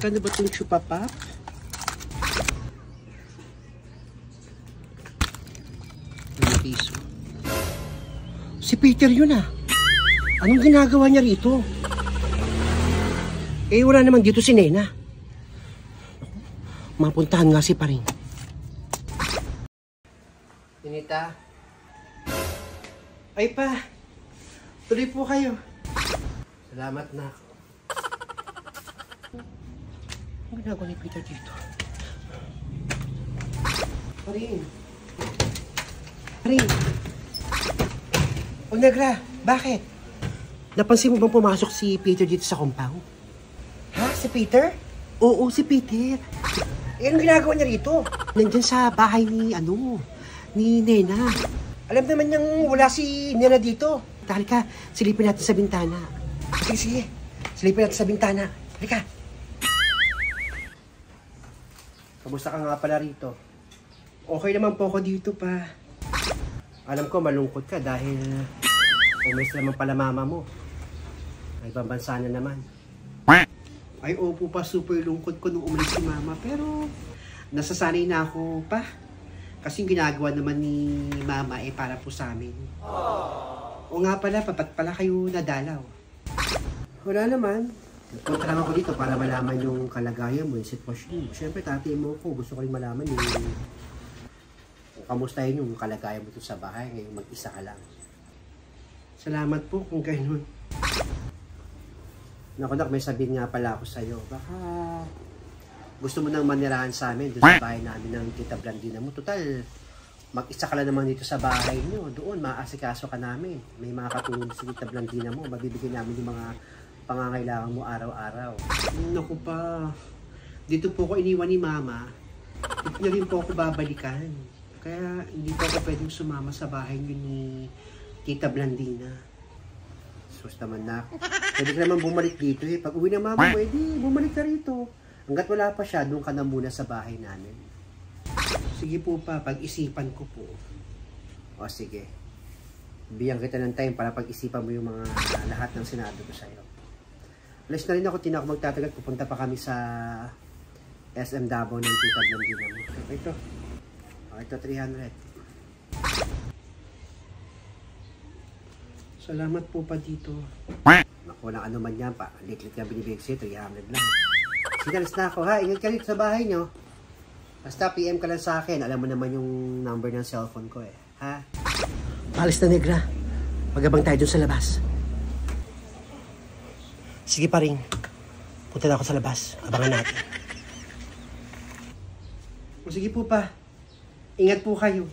Magkano ba itong chupapap? Piso. Si Peter yun ah. Anong ginagawa niya rito? Eh wala naman dito si Nena. Mapuntahan nga si Paring. Ninita. Ay pa. Tuloy po kayo. Salamat na ako. Ang ginagawa ni Peter dito? Paring. Paring. O Negra, bakit? Napansin mo bang pumasok si Peter dito sa compound? Ha? Si Peter? Oo, si Peter. Eh, anong ginagawa niya rito? Nandyan sa bahay ni Nena. Alam naman niyang wala si Nena dito. Halika, silipin natin sa bintana. Sige. Silipin natin sa bintana. Halika. Kamusta ka nga pala rito? Okay naman po ako dito pa. Alam ko malungkot ka dahil umalis naman pala mama mo. Ay bansa na naman. Ay opo pa, super lungkot ko nung umalis si mama. Pero nasasanay na ako pa. Kasi ginagawa naman ni mama eh para po sa amin. O nga pala, papat pala kayo nadalaw. Wala naman. Punta lang ako dito para malaman yung kalagayan mo, yung sitwasyon mo. Siyempre, tatay mo ko. Gusto ko rin malaman yung kamustahin yung kalagayan mo dito sa bahay. Ngayon mag-isa ka lang. Salamat po kung gano'n. Naku, may sabihin nga pala ako sa'yo. Baka gusto mo nang manirahan sa amin doon sa bahay namin ng Tita Blandina mo. Total, mag-isa ka lang naman dito sa bahay nyo. Doon, maaasikaso ka namin. May mga katulong sa Tita Blandina mo. Mabibigyan namin yung mga pangangailangan mo araw-araw. Naku pa, dito po ko iniwan ni Mama. Dito na rin po ako babalikan. Kaya hindi po ako pwedeng sumama sa bahay niyo ni Tita Blandina. Sus naman na. Pwede ka naman bumalik dito eh. Pag uwi na Mama mo, edi bumalik ka rito. Hanggat wala pa siya, doon ka na muna sa bahay namin. Sige po pa, pag-isipan ko po. O sige. Bigyan kita ng time para pag-isipan mo yung mga lahat ng sinabi ko sa'yo. Alas na rin ako, tinako magtatagal. Pupunta pa kami sa SM Davao ng Tita Blandina mo. Ito. Ito, 300. Salamat po pa dito. Naku, walang ano man yan pa. Lit-lit nga binibigay sa'yo, 300 lang. Sinalis na ako ha. Ingat ka dito sa bahay nyo. Basta PM ka lang sa akin. Alam mo naman yung number ng cellphone ko eh. Ha? Alis na Negra. Magabang tayo dun sa labas. Sige Paring. Punta na ako sa labas. Abangan natin. O sige po pa. Ingat po kayo.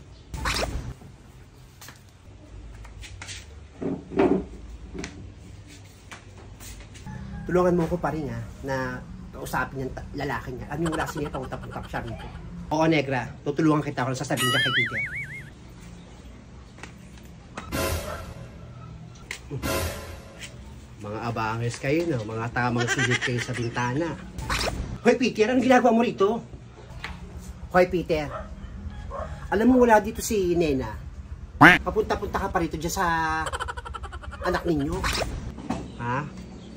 Tulungan mo ko Paring ha. Na kausapin yung lalaki niya. Ano yung wala siya, punta-punta siya rito. Oo, Negra. Tutulungan kita kung sasabihin niya kay Peter. Mga abanges kayo, no? Mga tamang silip kayo sa bintana. Hoy, Peter, anong ginagawa mo rito? Hoy, Peter. Alam mo, wala dito si Nena. Papunta-punta ka pa rito dyan sa anak ninyo. Ha?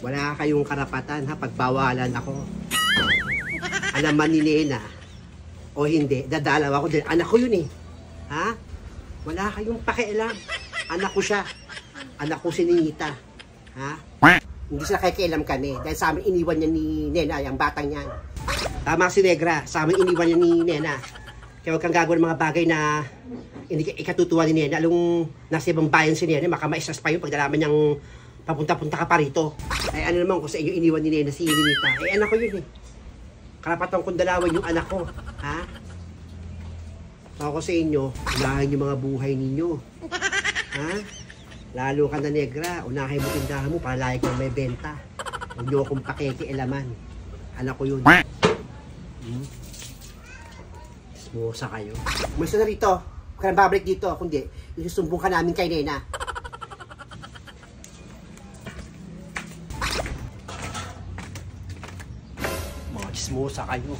Wala kayong karapatan, ha? Pagbawalan ako. Alam man ni Nena, o hindi, dadalaw ako din. Anak ko yun eh. Ha? Wala kayong pakialam. Anak ko siya. Anak ko si Ninita. Ha? Hindi sila kakialam kami. Dahil sa amin iniwan niya ni Nena, yung batang yan. Tama si Negra. Sa amin iniwan niya ni Nena. Kaya huwag kang gagawin ng mga bagay na ikatutuwa ni Nena. Along nasa ibang bayan si Nena, baka ma-stress pa yun pag nalaman niyang papunta-punta ka pa rito. Ay ano naman kung sa inyo iniwan ni Nena si Ninita. Ay anak ko yun eh. Karapatan kong dalawan yung anak ko. Ha? Ako sa inyo, unahin yung mga buhay ninyo. Ha? Lalo ka na Negra, unahin mo tindahan mo para lagi kang may benta. Huwag nyo akong pakikialaman. Anak ko yun. Smosa kayo. Umalis na rito. Huwag ka nang babalik dito. Kundi, isusumbong ka namin kay Nena. Mga smosa kayo.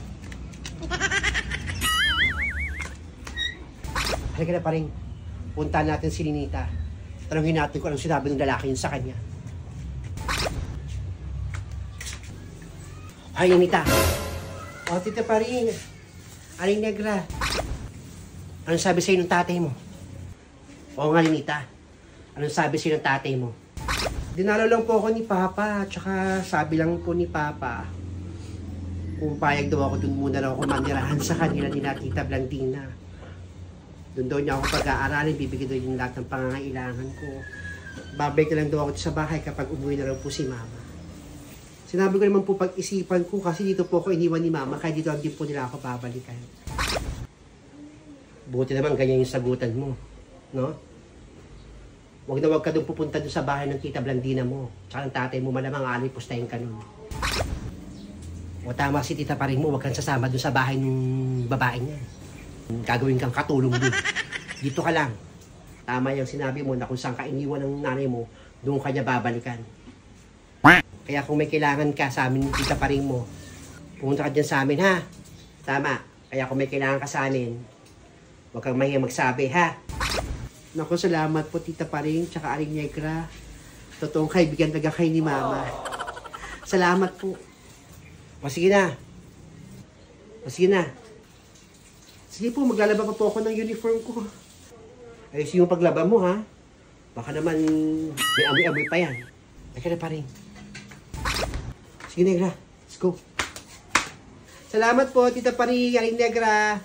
Halika na Paring. Puntahan natin si Ninita. Tanungin natin kung anong sinabi ng lalaki yun sa kanya. Hay, Anita. O, Tita Paring. Aling Negra. Anong sabi sa'yo ng tatay mo? Oo nga, Anita. Anong sabi sa'yo ng tatay mo? Dinalo lang po ako ni Papa. Tsaka sabi lang po ni Papa, kung payag daw ako, dun muna raw ako manirahan sa kanila ni Tita Blandina. Doon daw niya ako pag-aaralin, bibigyan daw yung lahat ng pangangailangan ko. Babalik na lang daw ako sa bahay kapag umuwi na raw po si Mama. Sinabi ko naman po pag-isipan ko kasi dito po ako iniwan ni Mama, kaya dito lang din po nila ako babalikan. Buti naman ganyan yung sagutan mo, no? Huwag na huwag ka doon pupunta doon sa bahay ng Tita Blandina mo. Tsaka ng tatay mo, malamang alipustahin ka nun. O tama si Tita Paring mo, huwag kang sasama doon sa bahay ng babae niya. Gagawin kang katulong doon. Dito ka lang. Tama yung sinabi mo na kung saan ka iniwan ng nanay mo, doon ka niya babalikan. Kaya kung may kailangan ka sa amin, Tita Paring mo, pumunta ka dyan sa amin, ha? Tama. Kaya kung may kailangan ka sa amin, huwag kang mahiyang magsabi, ha? Naku, salamat po, Tita Paring, tsaka Aling Negra. Totoong kaibigan talaga kayo ni Mama. Salamat po. O sige na. O sige na. Sige po, maglalaba pa po ako ng uniform ko. Ayos yung paglaba mo, ha? Baka naman may amoy-amoy pa yan. Teka na, Paring. Sige, Negra. Let's go. Salamat po, Tita Paring, Aling Negra.